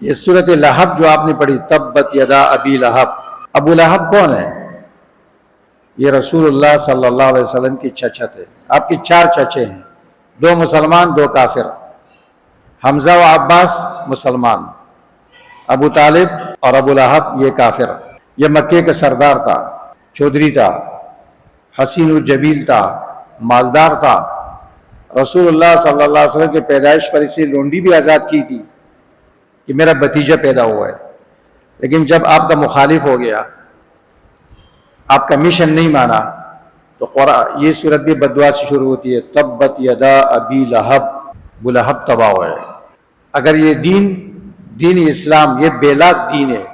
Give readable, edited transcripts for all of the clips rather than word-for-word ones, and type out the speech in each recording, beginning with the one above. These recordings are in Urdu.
یہ سورۃ لہب جو آپ نے پڑھی، تبت یدا ابی لہب، ابو لہب کون ہے؟ یہ رسول اللہ صلی اللہ علیہ وسلم کی چچا تھے۔ آپ کے 4 چچے ہیں، 2 مسلمان 2 کافر، حمزہ و عباس مسلمان، ابو طالب اور ابو لہب یہ کافر۔ یہ مکے کا سردار تھا، چودھری تھا، حسین و جمیل تھا، مالدار تھا۔ رسول اللہ صلی اللہ علیہ وسلم کے پیدائش پر اسے لونڈی بھی آزاد کی تھی کہ میرا بھتیجا پیدا ہوا ہے، لیکن جب آپ کا مخالف ہو گیا، آپ کا مشن نہیں مانا، تو قرآن یہ سورت بھی بددعا سے شروع ہوتی ہے، تبت یدا ابی لہب، ابو لہب تباہ ہے۔ اگر یہ دین اسلام یہ بے لاگ دین ہے،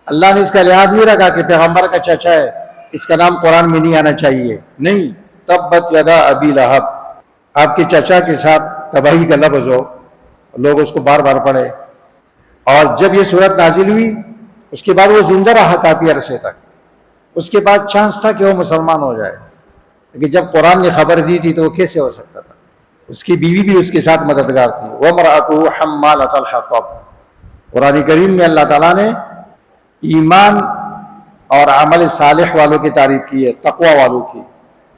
اللہ نے اس کا لحاظ نہیں رکھا کہ پیغمبر کا چچا ہے، اس کا نام قرآن میں نہیں آنا چاہیے، نہیں، تبت یدا ابی لہب، آپ کے چچا کے ساتھ تباہی کا لفظ ہو، لوگ اس کو بار بار پڑھے۔ اور جب یہ صورت نازل ہوئی، اس کے بعد وہ زندہ رہا کافی عرصے تک، اس کے بعد چانس تھا کہ وہ مسلمان ہو جائے، لیکن جب قرآن نے خبر دی تھی تو وہ کیسے ہو سکتا تھا؟ اس کی بیوی بھی اس کے ساتھ مددگار تھی، وَامْرَأَتُهُ حَمَّالَةَ الْحَطَبِ۔ قرآن کریم میں اللہ تعالیٰ نے ایمان اور عمل صالح والوں کی تعریف کی ہے، تقوی والوں کی،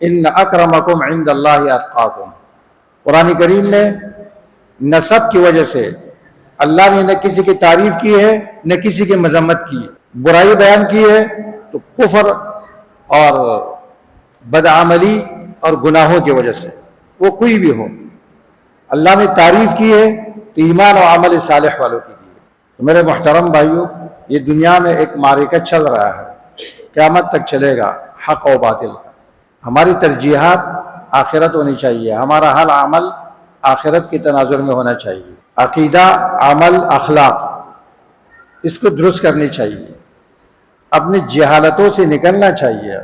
ان اکرمکم عند اللہ اتقاکم۔ قرآن کریم میں نسب کی وجہ سے اللہ نے نہ کسی کی تعریف کی ہے نہ کسی کی مذمت کی، برائی بیان کی ہے تو کفر اور بدعملی اور گناہوں کی وجہ سے، وہ کوئی بھی ہو، اللہ نے تعریف کی ہے تو ایمان اور عمل صالح والوں کی ہے۔ تو میرے محترم بھائیوں، یہ دنیا میں ایک معرکہ چل رہا ہے، قیامت تک چلے گا، حق و باطل۔ ہماری ترجیحات آخرت ہونی چاہیے، ہمارا حل عمل آخرت کے تناظر میں ہونا چاہیے، عقیدہ، عمل، اخلاق اس کو درست کرنی چاہیے، اپنی جہالتوں سے نکلنا چاہیے۔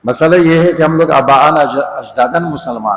مسئلہ یہ ہے کہ ہم لوگ آباءً اجداداً مسلمان